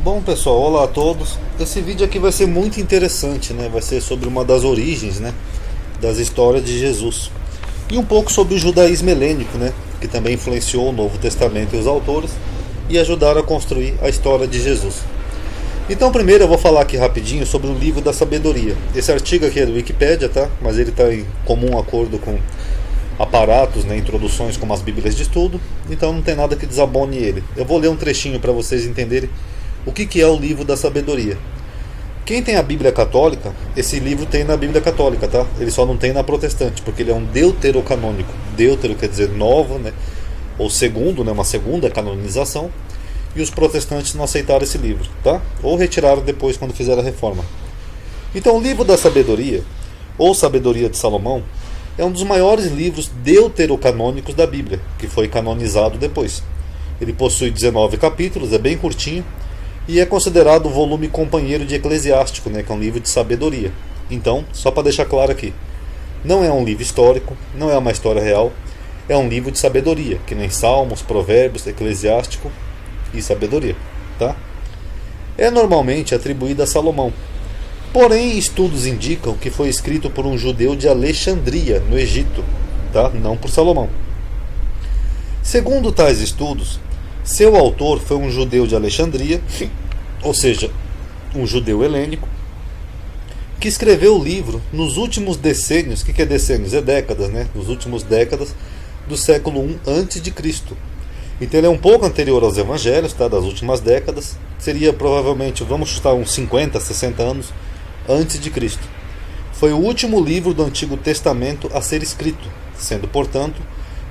Bom pessoal, olá a todos. Esse vídeo aqui vai ser muito interessante, né? Vai ser sobre uma das origens, né, das histórias de Jesus. E um pouco sobre o judaísmo helênico, né, que também influenciou o Novo Testamento e os autores e ajudaram a construir a história de Jesus. Então primeiro eu vou falar aqui rapidinho sobre o livro da sabedoria. Esse artigo aqui é do Wikipedia, tá? Mas ele está em comum acordo com aparatos, né, introduções como as bíblias de estudo, então não tem nada que desabone ele. Eu vou ler um trechinho para vocês entenderem o que é o livro da sabedoria. Quem tem a Bíblia católica, esse livro tem na Bíblia católica, tá? Ele só não tem na protestante, porque ele é um deuterocanônico. Deutero quer dizer novo, né? Ou segundo, né? Uma segunda canonização. E os protestantes não aceitaram esse livro, tá? Ou retiraram depois quando fizeram a reforma. Então o livro da sabedoria, ou Sabedoria de Salomão, é um dos maiores livros deuterocanônicos da Bíblia, que foi canonizado depois. Ele possui 19 capítulos, é bem curtinho, e é considerado o volume companheiro de Eclesiástico, né, que é um livro de sabedoria. Então, só para deixar claro aqui, não é um livro histórico, não é uma história real, é um livro de sabedoria, que nem Salmos, Provérbios, Eclesiástico e sabedoria, tá? É normalmente atribuído a Salomão. Porém, estudos indicam que foi escrito por um judeu de Alexandria, no Egito, tá? Não por Salomão. Segundo tais estudos, seu autor foi um judeu de Alexandria, ou seja, um judeu helênico, que escreveu o livro nos últimos decênios. O que é decênios? É décadas, né? Nos últimos décadas do século I a.C. Então ele é um pouco anterior aos evangelhos, tá? Das últimas décadas. Seria provavelmente, vamos chutar, uns 50, 60 anos antes de Cristo. Foi o último livro do Antigo Testamento a ser escrito, sendo, portanto,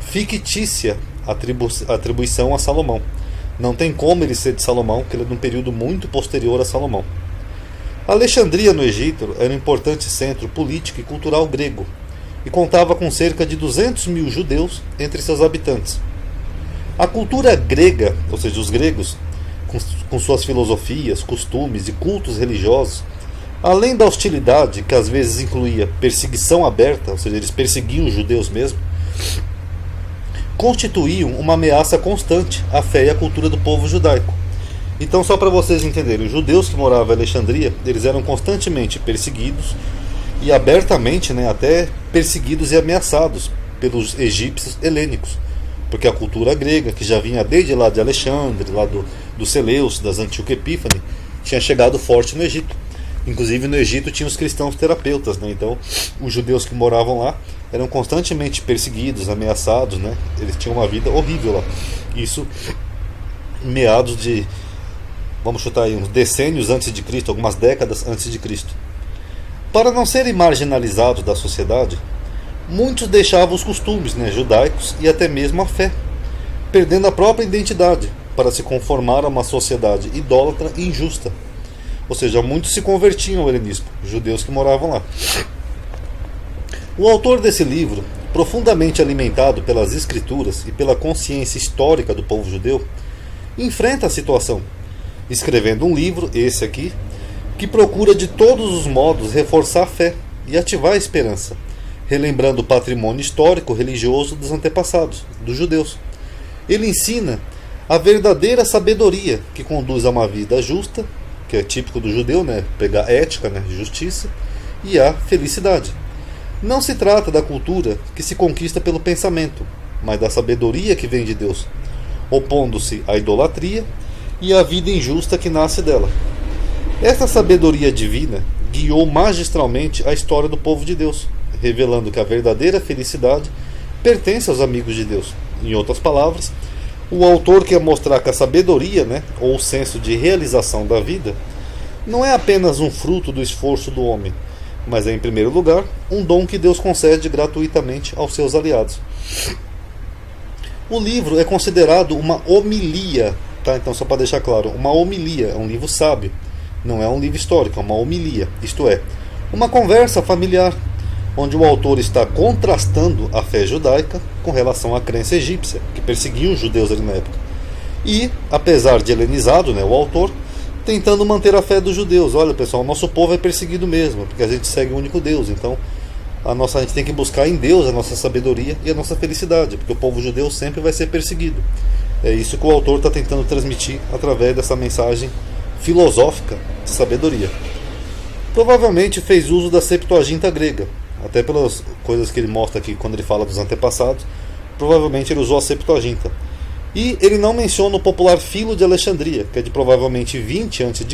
fictícia a atribuição a Salomão. Não tem como ele ser de Salomão, porque ele é de um período muito posterior a Salomão. Alexandria, no Egito, era um importante centro político e cultural grego, e contava com cerca de 200 mil judeus entre seus habitantes. A cultura grega, ou seja, os gregos, com suas filosofias, costumes e cultos religiosos, além da hostilidade, que às vezes incluía perseguição aberta, ou seja, eles perseguiam os judeus mesmo, constituíam uma ameaça constante à fé e à cultura do povo judaico. Então, só para vocês entenderem, os judeus que moravam em Alexandria, eles eram constantemente perseguidos e abertamente, né, até perseguidos e ameaçados pelos egípcios helênicos, porque a cultura grega, que já vinha desde lá de Alexandre, lá do Seleucos, das Antíoco Epífane, tinha chegado forte no Egito. Inclusive no Egito tinha os cristãos terapeutas, né? Então os judeus que moravam lá eram constantemente perseguidos, ameaçados, né? Eles tinham uma vida horrível lá. Isso meados de, vamos chutar aí, uns decênios antes de Cristo, algumas décadas antes de Cristo. Para não serem marginalizados da sociedade, muitos deixavam os costumes, né, judaicos e até mesmo a fé, perdendo a própria identidade para se conformar a uma sociedade idólatra e injusta. Ou seja, muitos se convertiam ao helenismo, judeus que moravam lá. O autor desse livro, profundamente alimentado pelas escrituras e pela consciência histórica do povo judeu, enfrenta a situação, escrevendo um livro, esse aqui, que procura de todos os modos reforçar a fé e ativar a esperança, relembrando o patrimônio histórico religioso dos antepassados, dos judeus. Ele ensina a verdadeira sabedoria que conduz a uma vida justa, que é típico do judeu, né? Pegar ética, né? Justiça, e a felicidade. Não se trata da cultura que se conquista pelo pensamento, mas da sabedoria que vem de Deus, opondo-se à idolatria e à vida injusta que nasce dela. Esta sabedoria divina guiou magistralmente a história do povo de Deus, revelando que a verdadeira felicidade pertence aos amigos de Deus. Em outras palavras, o autor quer mostrar que a sabedoria, né, ou o senso de realização da vida, não é apenas um fruto do esforço do homem, mas é, em primeiro lugar, um dom que Deus concede gratuitamente aos seus aliados. O livro é considerado uma homilia, tá? Então, só para deixar claro, uma homilia é um livro sábio, não é um livro histórico, é uma homilia, isto é, uma conversa familiar, onde o autor está contrastando a fé judaica com relação à crença egípcia, que perseguia os judeus ali na época. E, apesar de helenizado, né, o autor, tentando manter a fé dos judeus. Olha, pessoal, o nosso povo é perseguido mesmo, porque a gente segue o único Deus. Então, a gente tem que buscar em Deus a nossa sabedoria e a nossa felicidade, porque o povo judeu sempre vai ser perseguido. É isso que o autor está tentando transmitir através dessa mensagem filosófica de sabedoria. Provavelmente fez uso da Septuaginta grega, até pelas coisas que ele mostra aqui quando ele fala dos antepassados. Provavelmente ele usou a Septuaginta. E ele não menciona o popular Filo de Alexandria, que é de provavelmente 20 a.C.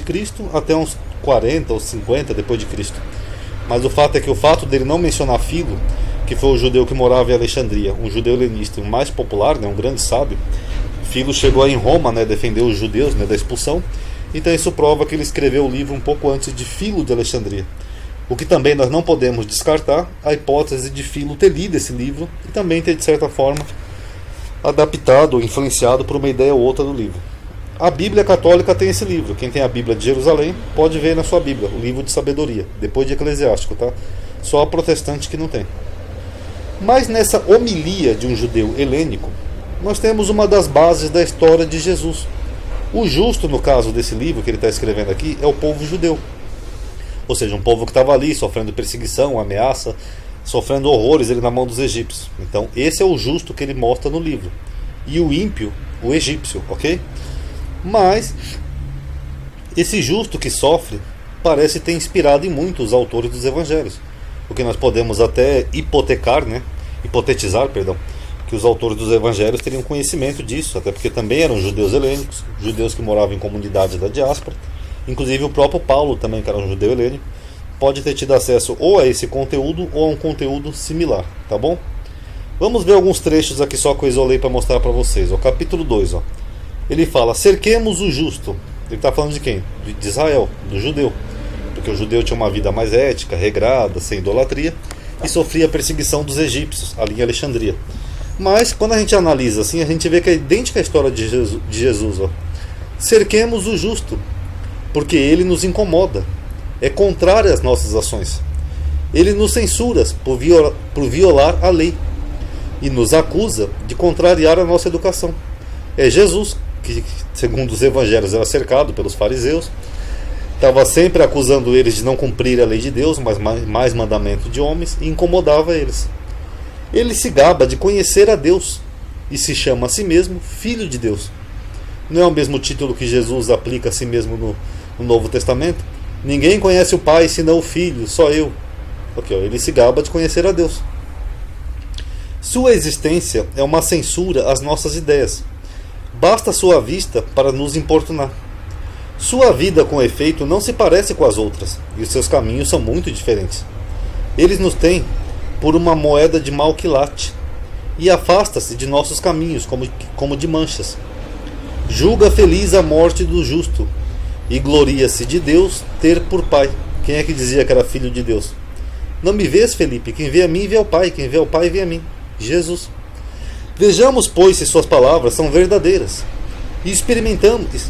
até uns 40 ou 50 depois de Cristo. Mas o fato é que o fato dele não mencionar Filo, que foi o judeu que morava em Alexandria, um judeu helenista, o mais popular, né, um grande sábio. Filo chegou aí em Roma, né, defender os judeus, né, da expulsão. Então isso prova que ele escreveu o livro um pouco antes de Filo de Alexandria. O que também nós não podemos descartar a hipótese de Filo ter lido esse livro e também ter, de certa forma, adaptado ou influenciado por uma ideia ou outra do livro. A Bíblia Católica tem esse livro. Quem tem a Bíblia de Jerusalém pode ver na sua Bíblia, o livro de sabedoria, depois de Eclesiástico, tá? Só a protestante que não tem. Mas nessa homilia de um judeu helênico, nós temos uma das bases da história de Jesus. O justo, no caso desse livro que ele está escrevendo aqui, é o povo judeu. Ou seja, um povo que estava ali sofrendo perseguição, ameaça, sofrendo horrores ele na mão dos egípcios. Então esse é o justo que ele mostra no livro. E o ímpio, o egípcio, ok? Mas esse justo que sofre parece ter inspirado em muito os autores dos evangelhos. O que nós podemos até hipotetizar, que os autores dos evangelhos teriam conhecimento disso, até porque também eram judeus helênicos, judeus que moravam em comunidades da diáspora. Inclusive o próprio Paulo também, que era um judeu helênico, pode ter tido acesso ou a esse conteúdo ou a um conteúdo similar, tá bom? Vamos ver alguns trechos aqui só que eu isolei para mostrar para vocês. O capítulo 2, ó. Ele fala: cerquemos o justo. Ele está falando de quem? De Israel, do judeu. Porque o judeu tinha uma vida mais ética, regrada, sem idolatria, e sofria a perseguição dos egípcios, ali em Alexandria. Mas quando a gente analisa assim, a gente vê que é idêntica à história de Jesus, ó. Cerquemos o justo, porque ele nos incomoda, é contrário às nossas ações. Ele nos censura por violar a lei e nos acusa de contrariar a nossa educação. É Jesus que, segundo os evangelhos, era cercado pelos fariseus, estava sempre acusando eles de não cumprir a lei de Deus, mas mais mandamento de homens, e incomodava eles. Ele se gaba de conhecer a Deus e se chama a si mesmo Filho de Deus. Não é o mesmo título que Jesus aplica a si mesmo no Novo Testamento? Ninguém conhece o Pai senão o Filho, só eu. Okay, ele se gaba de conhecer a Deus. Sua existência é uma censura às nossas ideias. Basta sua vista para nos importunar. Sua vida, com efeito, não se parece com as outras, e os seus caminhos são muito diferentes. Eles nos têm por uma moeda de mau quilate, e afasta-se de nossos caminhos como de manchas. Julga feliz a morte do justo, e gloria-se de Deus ter por pai. Quem é que dizia que era filho de Deus? Não me vês, Felipe? Quem vê a mim vê ao Pai, quem vê ao Pai vê a mim. Jesus. Vejamos, pois, se suas palavras são verdadeiras, e experimentamos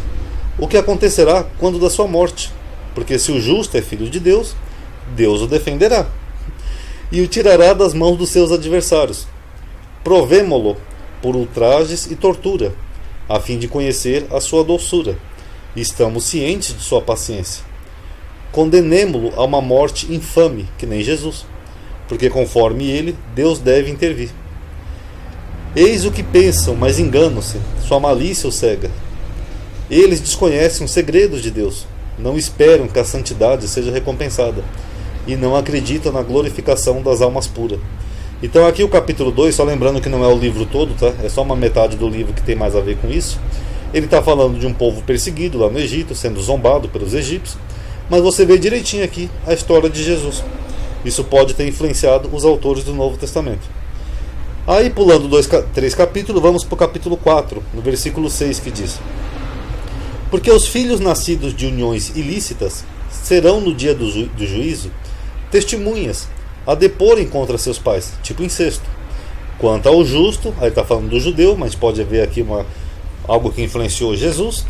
o que acontecerá quando da sua morte, porque se o justo é filho de Deus, Deus o defenderá e o tirará das mãos dos seus adversários. Provemo-lo por ultrajes e tortura, a fim de conhecer a sua doçura, e estamos cientes de sua paciência. Condenemo-lo a uma morte infame, que nem Jesus, porque conforme ele, Deus deve intervir. Eis o que pensam, mas enganam-se, sua malícia os cega. Eles desconhecem os segredos de Deus, não esperam que a santidade seja recompensada, e não acreditam na glorificação das almas puras. Então aqui o capítulo 2, só lembrando que não é o livro todo, tá? É só uma metade do livro que tem mais a ver com isso. Ele está falando de um povo perseguido lá no Egito, sendo zombado pelos egípcios, mas você vê direitinho aqui a história de Jesus. Isso pode ter influenciado os autores do Novo Testamento. Aí, pulando 3 capítulos, vamos para o capítulo 4, no versículo 6, que diz: porque os filhos nascidos de uniões ilícitas serão no dia do juízo testemunhas a deporem contra seus pais, tipo incesto. Quanto ao justo, aí está falando do judeu, mas pode haver aqui algo que influenciou Jesus,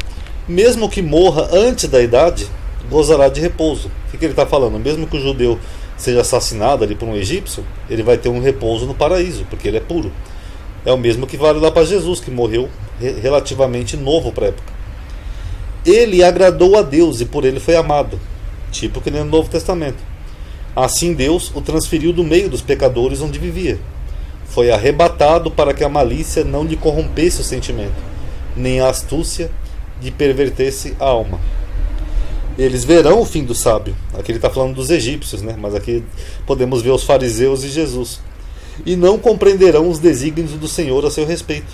mesmo que morra antes da idade, gozará de repouso. O que ele está falando? Mesmo que o judeu seja assassinado ali por um egípcio, ele vai ter um repouso no paraíso, porque ele é puro. É o mesmo que vale lá para Jesus, que morreu relativamente novo para a época. Ele agradou a Deus e por ele foi amado, tipo que nem no Novo Testamento. Assim Deus o transferiu do meio dos pecadores onde vivia. Foi arrebatado para que a malícia não lhe corrompesse o sentimento, nem a astúcia lhe pervertesse a alma. Eles verão o fim do sábio. Aqui ele está falando dos egípcios, né? Mas aqui podemos ver os fariseus e Jesus. E não compreenderão os desígnios do Senhor a seu respeito,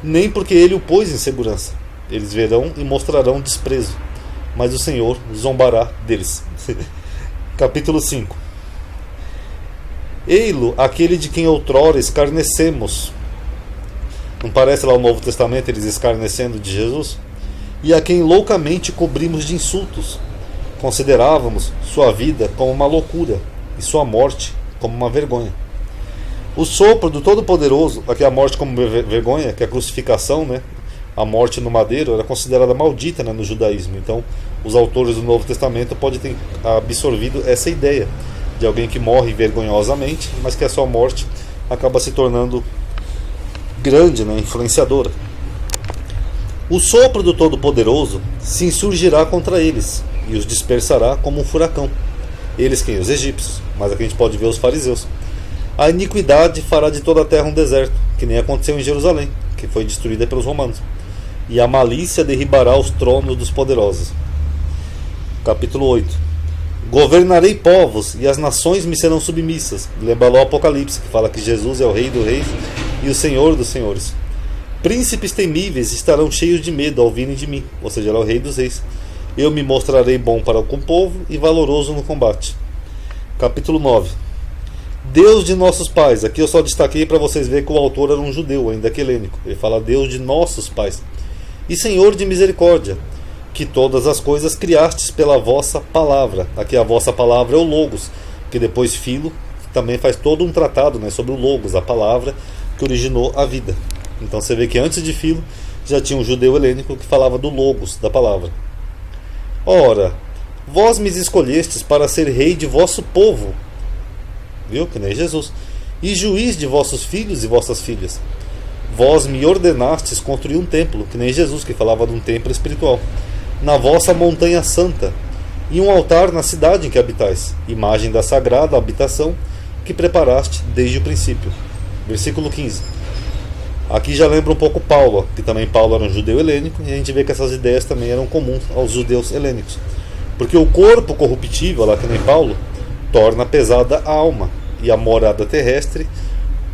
nem porque ele o pôs em segurança. Eles verão e mostrarão desprezo, mas o Senhor zombará deles. Capítulo 5. Ei-lo, aquele de quem outrora escarnecemos. Não parece lá o Novo Testamento eles escarnecendo de Jesus? E a quem loucamente cobrimos de insultos. Considerávamos sua vida como uma loucura e sua morte como uma vergonha. O sopro do Todo-Poderoso, aqui a morte como vergonha, que é a crucificação, né? A morte no madeiro era considerada maldita, né, no judaísmo. Então os autores do Novo Testamento podem ter absorvido essa ideia de alguém que morre vergonhosamente, mas que a sua morte acaba se tornando grande, né, influenciadora. O sopro do Todo-Poderoso se insurgirá contra eles e os dispersará como um furacão. Eles quem? Os egípcios, mas aqui a gente pode ver os fariseus. A iniquidade fará de toda a terra um deserto, que nem aconteceu em Jerusalém, que foi destruída pelos romanos. E a malícia derribará os tronos dos poderosos. Capítulo 8. Governarei povos e as nações me serão submissas. Lembra lá o Apocalipse, que fala que Jesus é o Rei dos Reis e o Senhor dos Senhores. Príncipes temíveis estarão cheios de medo ao virem de mim, ou seja, ele é o Rei dos Reis. Eu me mostrarei bom para com o povo e valoroso no combate. Capítulo 9. Deus de nossos pais. Aqui eu só destaquei para vocês verem que o autor era um judeu, ainda que helênico. Ele fala Deus de nossos pais. E Senhor de misericórdia, que todas as coisas criastes pela vossa palavra. Aqui a vossa palavra é o Logos, que depois Filo também faz todo um tratado, né, sobre o Logos, a palavra que originou a vida. Então você vê que antes de Filo já tinha um judeu helênico que falava do Logos, da palavra. Ora, vós me escolhestes para ser rei de vosso povo, viu? Que nem Jesus. E juiz de vossos filhos e vossas filhas. Vós me ordenastes construir um templo, que nem Jesus, que falava de um templo espiritual, na vossa montanha santa, e um altar na cidade em que habitais, imagem da sagrada habitação que preparaste desde o princípio. Versículo 15. Aqui já lembra um pouco Paulo, que também Paulo era um judeu helênico, e a gente vê que essas ideias também eram comuns aos judeus helênicos. Porque o corpo corruptível, lá que nem Paulo, torna pesada a alma, e a morada terrestre,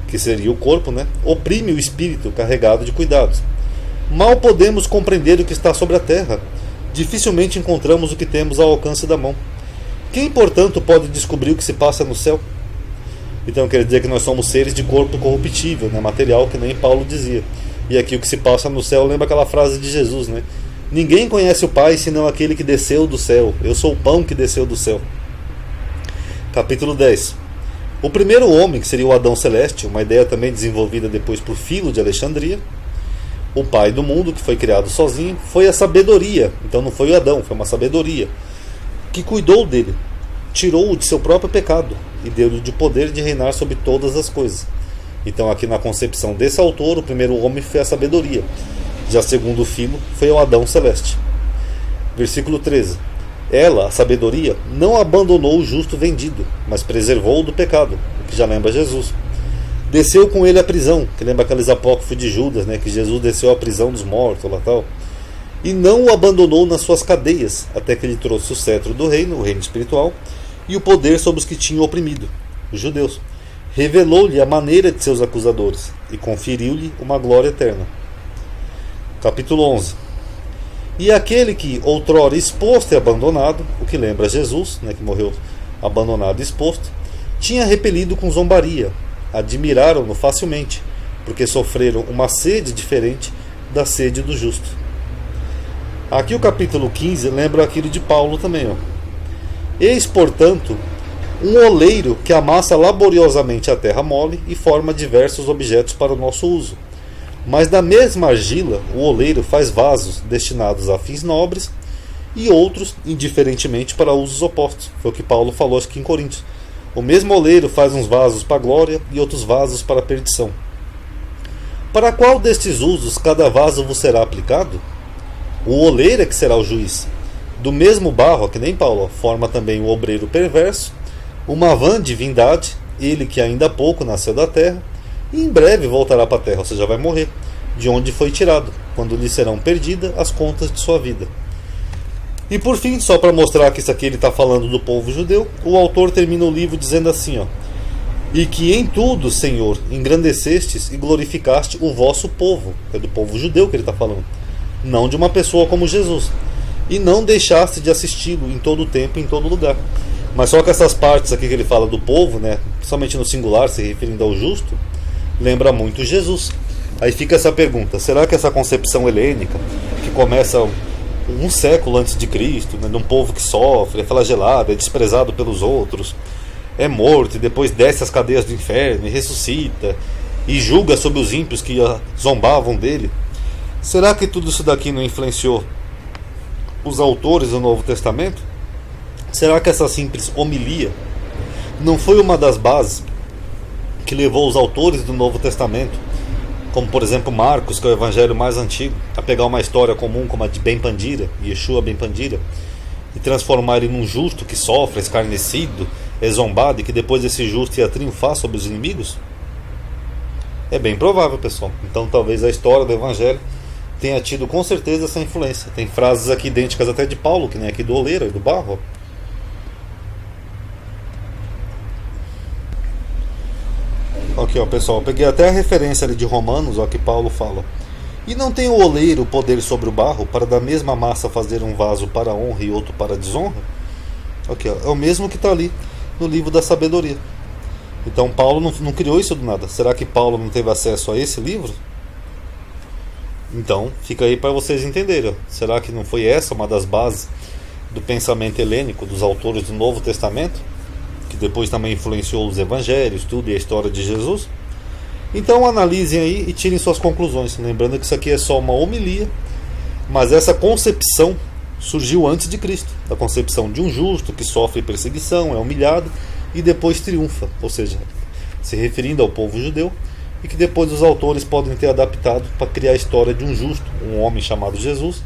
que seria o corpo, né, oprime o espírito carregado de cuidados. Mal podemos compreender o que está sobre a terra, dificilmente encontramos o que temos ao alcance da mão. Quem, portanto, pode descobrir o que se passa no céu? Então quer dizer que nós somos seres de corpo corruptível, né, material, que nem Paulo dizia. E aqui o que se passa no céu lembra aquela frase de Jesus, né? Ninguém conhece o Pai senão aquele que desceu do céu. Eu sou o pão que desceu do céu. Capítulo 10. O primeiro homem, que seria o Adão Celeste, uma ideia também desenvolvida depois por Filo de Alexandria, o pai do mundo, que foi criado sozinho, foi a sabedoria. Então não foi o Adão, foi uma sabedoria que cuidou dele, tirou-o de seu próprio pecado e deu-lhe o poder de reinar sobre todas as coisas. Então aqui na concepção desse autor, o primeiro homem foi a sabedoria. Já segundo Filo, foi o Adão Celeste. Versículo 13. Ela, a sabedoria, não abandonou o justo vendido, mas preservou-o do pecado, o que já lembra Jesus. Desceu com ele à prisão, que lembra aqueles apócrifos de Judas, né, que Jesus desceu à prisão dos mortos, lá tal. E não o abandonou nas suas cadeias, até que ele trouxe o cetro do reino, o reino espiritual, e o poder sobre os que tinham oprimido, os judeus. Revelou-lhe a maneira de seus acusadores, e conferiu-lhe uma glória eterna. Capítulo 11. E aquele que outrora exposto e abandonado, o que lembra Jesus, né, que morreu abandonado e exposto, tinha repelido com zombaria, admiraram-no facilmente, porque sofreram uma sede diferente da sede do justo. Aqui o capítulo 15 lembra aquilo de Paulo também. Ó. Eis, portanto, um oleiro que amassa laboriosamente a terra mole e forma diversos objetos para o nosso uso. Mas da mesma argila, o oleiro faz vasos destinados a fins nobres e outros, indiferentemente, para usos opostos. Foi o que Paulo falou aqui em Coríntios. O mesmo oleiro faz uns vasos para a glória e outros vasos para a perdição. Para qual destes usos cada vaso vos será aplicado? O oleiro é que será o juiz. Do mesmo barro, que nem Paulo, forma também o obreiro perverso, uma vã divindade, ele que ainda há pouco nasceu da terra, e em breve voltará para a terra, ou seja, vai morrer, de onde foi tirado, quando lhe serão perdidas as contas de sua vida. E por fim, só para mostrar que isso aqui ele está falando do povo judeu, o autor termina o livro dizendo assim, ó: e que em tudo, Senhor, engrandecestes e glorificaste o vosso povo. É do povo judeu que ele está falando, não de uma pessoa como Jesus. E não deixaste de assisti-lo em todo o tempo e em todo lugar. Mas só que essas partes aqui que ele fala do povo, né, principalmente no singular, se referindo ao justo, lembra muito Jesus. Aí fica essa pergunta: será que essa concepção helênica, que começa um século antes de Cristo, né, de um povo que sofre, é flagelado, é desprezado pelos outros, é morto e depois desce as cadeias do inferno e ressuscita e julga sobre os ímpios que zombavam dele, será que tudo isso daqui não influenciou os autores do Novo Testamento? Será que essa simples homilia não foi uma das bases que levou os autores do Novo Testamento, como por exemplo Marcos, que é o evangelho mais antigo, a pegar uma história comum como a de Ben Pandira, Yeshua Ben Pandira, e transformar ele num justo que sofre, escarnecido, é zombado, e que depois esse justo ia triunfar sobre os inimigos? É bem provável, pessoal. Então talvez a história do evangelho tenha tido com certeza essa influência. Tem frases aqui idênticas até de Paulo, que nem aqui do oleiro e do barro. Aqui, ó, pessoal, eu peguei até a referência ali de Romanos, ó, que Paulo fala: e não tem o oleiro poder sobre o barro para da mesma massa fazer um vaso para honra e outro para desonra? Aqui, ó, é o mesmo que está ali no livro da sabedoria. Então Paulo não criou isso do nada. Será que Paulo não teve acesso a esse livro? Então fica aí para vocês entenderem, ó. Será que não foi essa uma das bases do pensamento helênico dos autores do Novo Testamento, que depois também influenciou os evangelhos, tudo, e a história de Jesus? Então analisem aí e tirem suas conclusões, lembrando que isso aqui é só uma homilia, mas essa concepção surgiu antes de Cristo, a concepção de um justo que sofre perseguição, é humilhado e depois triunfa, ou seja, se referindo ao povo judeu, e que depois os autores podem ter adaptado para criar a história de um justo, um homem chamado Jesus,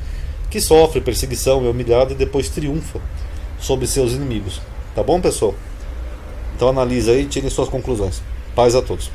que sofre perseguição, é humilhado e depois triunfa sobre seus inimigos. Tá bom, pessoal? Então analise aí e tirem suas conclusões. Paz a todos.